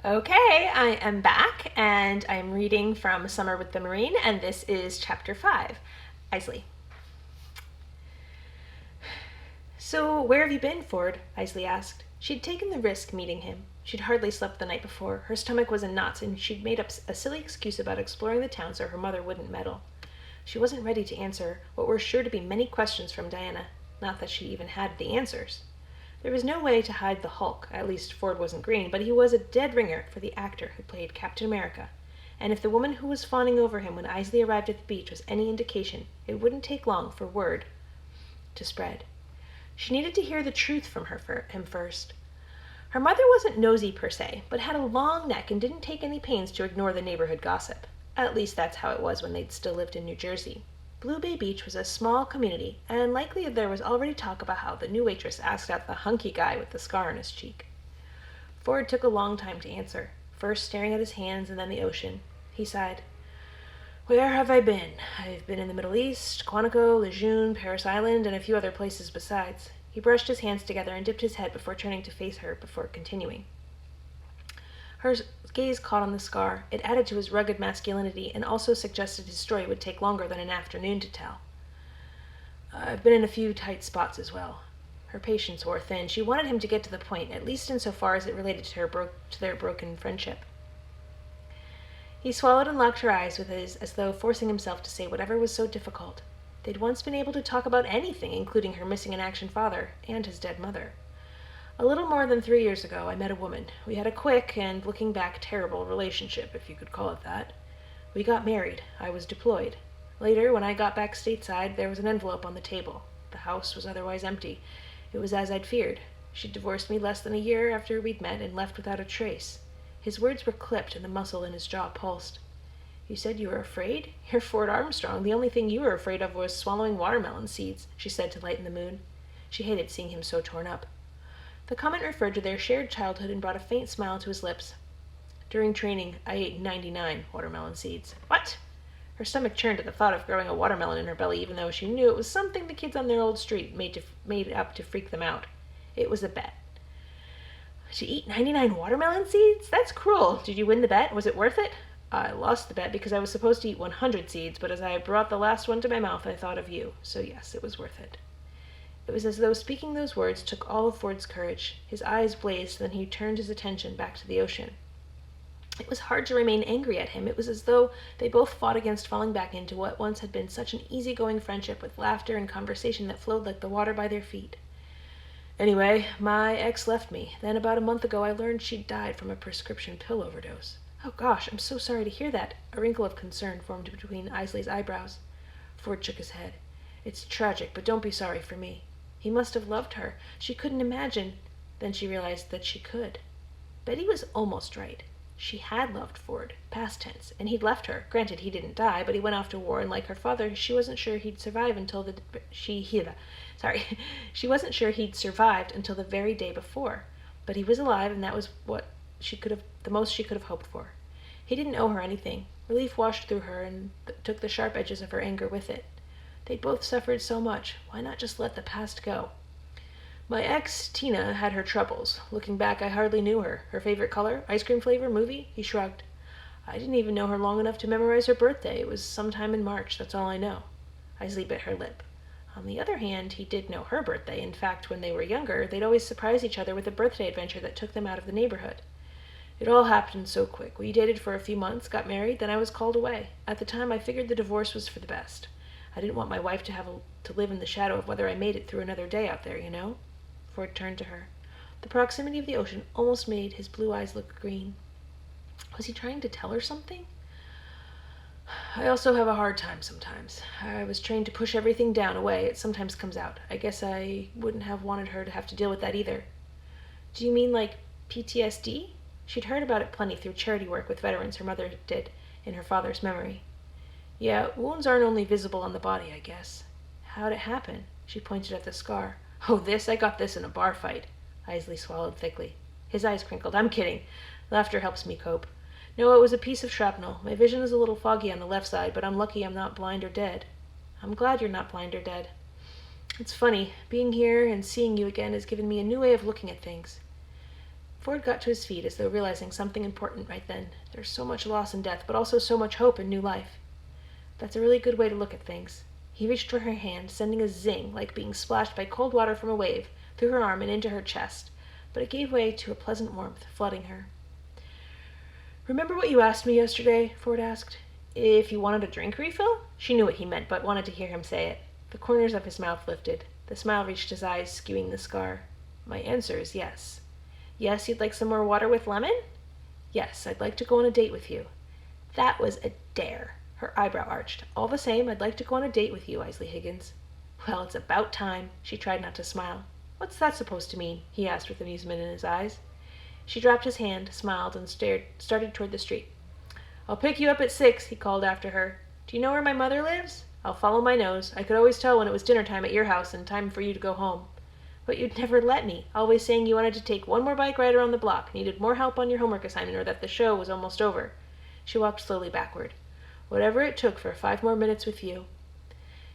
Okay, I am back and I'm reading from Summer with the Marine, and this is Chapter 5, Eisley. So, where have you been, Ford? Eisley asked. She'd taken the risk meeting him. She'd hardly slept the night before. Her stomach was in knots, and she'd made up a silly excuse about exploring the town so her mother wouldn't meddle. She wasn't ready to answer what were sure to be many questions from Diana, not that she even had the answers. There was no way to hide the Hulk, at least Ford wasn't green, but he was a dead ringer for the actor who played Captain America. And if the woman who was fawning over him when Eisley arrived at the beach was any indication, it wouldn't take long for word to spread. She needed to hear the truth from him first. Her mother wasn't nosy per se, but had a long neck and didn't take any pains to ignore the neighborhood gossip. At least that's how it was when they'd still lived in New Jersey. Blue Bay Beach was a small community, and likely there was already talk about how the new waitress asked out the hunky guy with the scar on his cheek. Ford took a long time to answer, first staring at his hands and then the ocean. He sighed. Where have I been? I've been in the Middle East, Quantico, Lejeune, Paris Island, and a few other places besides. He brushed his hands together and dipped his head before turning to face her before continuing. Her gaze caught on the scar. It added to his rugged masculinity and also suggested his story would take longer than an afternoon to tell. I've been in a few tight spots as well. Her patience wore thin. She wanted him to get to the point, at least insofar as it related to their broken friendship. He swallowed and locked her eyes with his, as though forcing himself to say whatever was so difficult. They'd once been able to talk about anything, including her missing in action father and his dead mother. A little more than 3 years ago, I met a woman. We had a quick and, looking back, terrible relationship, if you could call it that. We got married. I was deployed. Later, when I got back stateside, there was an envelope on the table. The house was otherwise empty. It was as I'd feared. She'd divorced me less than a year after we'd met and left without a trace. His words were clipped and the muscle in his jaw pulsed. You said you were afraid? You're Ford Armstrong. The only thing you were afraid of was swallowing watermelon seeds, she said to lighten the mood. She hated seeing him so torn up. The comment referred to their shared childhood and brought a faint smile to his lips. During training, I ate 99 watermelon seeds. What? Her stomach churned at the thought of growing a watermelon in her belly, even though she knew it was something the kids on their old street made up to freak them out. It was a bet. To eat 99 watermelon seeds? That's cruel. Did you win the bet? Was it worth it? I lost the bet because I was supposed to eat 100 seeds, but as I brought the last one to my mouth, I thought of you. So yes, it was worth it. It was as though speaking those words took all of Ford's courage. His eyes blazed, then he turned his attention back to the ocean. It was hard to remain angry at him. It was as though they both fought against falling back into what once had been such an easygoing friendship with laughter and conversation that flowed like the water by their feet. Anyway, my ex left me. Then about a month ago I learned she'd died from a prescription pill overdose. Oh gosh, I'm so sorry to hear that. A wrinkle of concern formed between Eisley's eyebrows. Ford shook his head. It's tragic, but don't be sorry for me. He must have loved her. She couldn't imagine. Then she realized that she could. Betty was almost right. She had loved Ford, past tense, and he'd left her. Granted, he didn't die, but he went off to war, and like her father, she wasn't sure he'd survive until she wasn't sure he'd survived until the very day before. But he was alive, and that was the most she could have hoped for. He didn't owe her anything. Relief washed through her and took the sharp edges of her anger with it. They'd both suffered so much. Why not just let the past go? My ex, Tina, had her troubles. Looking back, I hardly knew her. Her favorite color? Ice cream flavor? Movie? He shrugged. I didn't even know her long enough to memorize her birthday. It was sometime in March. That's all I know. Eisley bit her lip. On the other hand, he did know her birthday. In fact, when they were younger, they'd always surprise each other with a birthday adventure that took them out of the neighborhood. It all happened so quick. We dated for a few months, got married, then I was called away. At the time, I figured the divorce was for the best. I didn't want my wife to live in the shadow of whether I made it through another day out there, you know? Ford turned to her. The proximity of the ocean almost made his blue eyes look green. Was he trying to tell her something? I also have a hard time sometimes. I was trained to push everything down away. It sometimes comes out. I guess I wouldn't have wanted her to have to deal with that either. Do you mean like PTSD? She'd heard about it plenty through charity work with veterans her mother did in her father's memory. Yeah, wounds aren't only visible on the body, I guess. How'd it happen? She pointed at the scar. Oh, I got this in a bar fight. Eisley swallowed thickly. His eyes crinkled. I'm kidding. Laughter helps me cope. No, it was a piece of shrapnel. My vision is a little foggy on the left side, but I'm lucky I'm not blind or dead. I'm glad you're not blind or dead. It's funny. Being here and seeing you again has given me a new way of looking at things. Ford got to his feet as though realizing something important right then. There's so much loss and death, but also so much hope and new life. That's a really good way to look at things. He reached for her hand, sending a zing like being splashed by cold water from a wave, through her arm and into her chest, but it gave way to a pleasant warmth, flooding her. "Remember what you asked me yesterday?" Ford asked. "If you wanted a drink refill?" She knew what he meant, but wanted to hear him say it. The corners of his mouth lifted. The smile reached his eyes, skewing the scar. "My answer is yes." "Yes, you'd like some more water with lemon?" "Yes, I'd like to go on a date with you." That was a dare. Her eyebrow arched. "All the same, I'd like to go on a date with you, Eisley Higgins." "Well, it's about time." She tried not to smile. "What's that supposed to mean?" he asked with amusement in his eyes. She dropped his hand, smiled, and started toward the street. "I'll pick you up at 6, he called after her. "Do you know where my mother lives?" "I'll follow my nose. I could always tell when it was dinner time at your house and time for you to go home." "But you'd never let me, always saying you wanted to take one more bike ride around the block, needed more help on your homework assignment, or that the show was almost over." She walked slowly backward. "Whatever it took for 5 more minutes with you."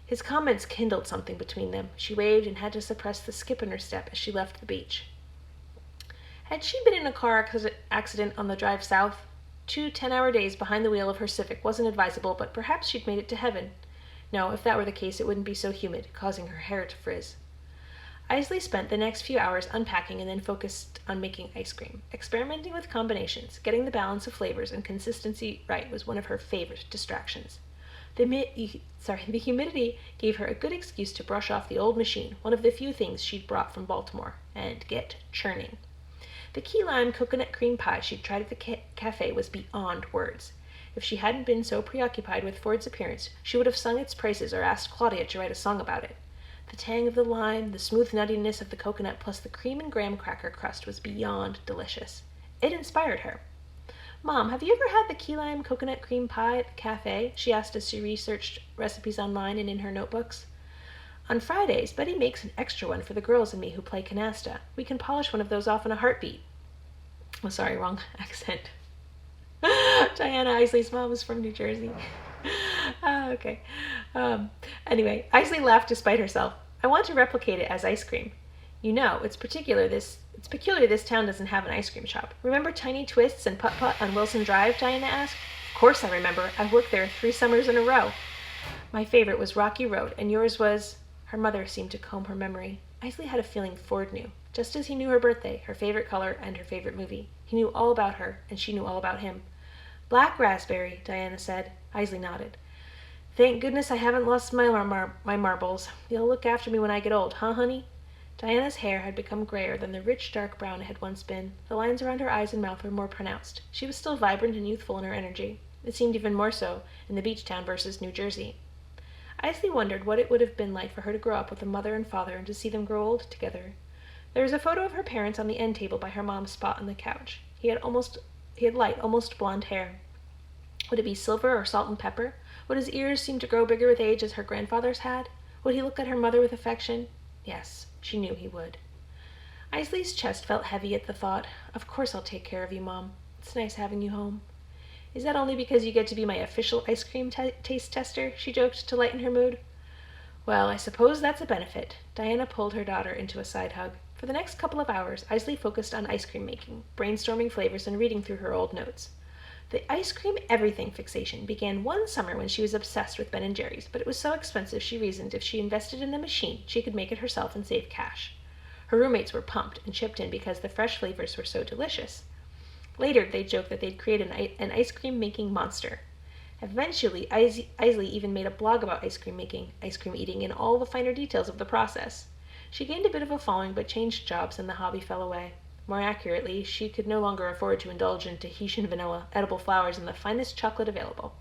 His comments kindled something between them. She waved and had to suppress the skip in her step as she left the beach. Had she been in a car accident on the drive south? 2 10-hour days behind the wheel of her Civic wasn't advisable, but perhaps she'd made it to heaven. No, if that were the case, it wouldn't be so humid, causing her hair to frizz. Eisley spent the next few hours unpacking and then focused on making ice cream. Experimenting with combinations, getting the balance of flavors and consistency right was one of her favorite distractions. The humidity gave her a good excuse to brush off the old machine, one of the few things she'd brought from Baltimore, and get churning. The key lime coconut cream pie she'd tried at the cafe was beyond words. If she hadn't been so preoccupied with Ford's appearance, she would have sung its praises or asked Claudia to write a song about it. The tang of the lime, the smooth nuttiness of the coconut, plus the cream and graham cracker crust was beyond delicious. It inspired her. "Mom, have you ever had the key lime coconut cream pie at the cafe?" she asked as she researched recipes online and in her notebooks. "On Fridays, Betty makes an extra one for the girls and me who play canasta. We can polish one of those off in a heartbeat." Oh, sorry, wrong accent. Diana Eisley's mom is from New Jersey. Okay. Anyway, Eisley laughed despite herself. "I want to replicate it as ice cream. You know, it's peculiar this town doesn't have an ice cream shop. Remember Tiny Twists and Putt Putt on Wilson Drive?" Diana asked. "Of course I remember. I've worked there 3 summers in a row." "My favorite was Rocky Road, and yours was—" Her mother seemed to comb her memory. Eisley had a feeling Ford knew, just as he knew her birthday, her favorite color, and her favorite movie. He knew all about her, and she knew all about him. "Black raspberry," Diana said. Eisley nodded. "Thank goodness I haven't lost my marbles. You'll look after me when I get old, huh, honey?" Diana's hair had become grayer than the rich, dark brown it had once been. The lines around her eyes and mouth were more pronounced. She was still vibrant and youthful in her energy. It seemed even more so in the beach town versus New Jersey. Eisley wondered what it would have been like for her to grow up with a mother and father and to see them grow old together. There was a photo of her parents on the end table by her mom's spot on the couch. He had light, almost blonde hair. Would it be silver or salt and pepper? Would his ears seem to grow bigger with age as her grandfather's had? Would he look at her mother with affection? Yes, she knew he would. Eisley's chest felt heavy at the thought. "Of course I'll take care of you, Mom. It's nice having you home." "Is that only because you get to be my official ice cream taste tester?" she joked to lighten her mood. "Well, I suppose that's a benefit." Diana pulled her daughter into a side hug. For the next couple of hours, Eisley focused on ice cream making, brainstorming flavors, and reading through her old notes. The ice cream everything fixation began one summer when she was obsessed with Ben & Jerry's, but it was so expensive she reasoned if she invested in the machine, she could make it herself and save cash. Her roommates were pumped and chipped in because the fresh flavors were so delicious. Later, they joked that they'd create an ice cream making monster. Eventually, Eisley even made a blog about ice cream making, ice cream eating, and all the finer details of the process. She gained a bit of a following but changed jobs and the hobby fell away. More accurately, she could no longer afford to indulge in Tahitian vanilla, edible flowers, and the finest chocolate available.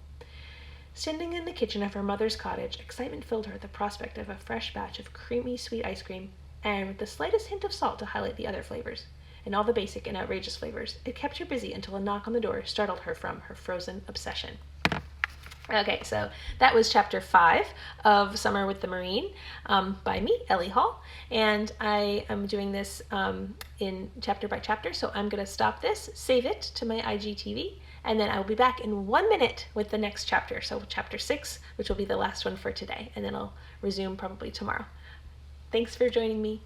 Standing in the kitchen of her mother's cottage, excitement filled her at the prospect of a fresh batch of creamy sweet ice cream, and with the slightest hint of salt to highlight the other flavors, and all the basic and outrageous flavors. It kept her busy until a knock on the door startled her from her frozen obsession. Okay, so that was chapter 5 of Summer with the Marine by me, Ellie Hall, and I am doing this in chapter by chapter, so I'm going to stop this, save it to my IGTV, and then I will be back in 1 minute with the next chapter, so chapter 6, which will be the last one for today, and then I'll resume probably tomorrow. Thanks for joining me.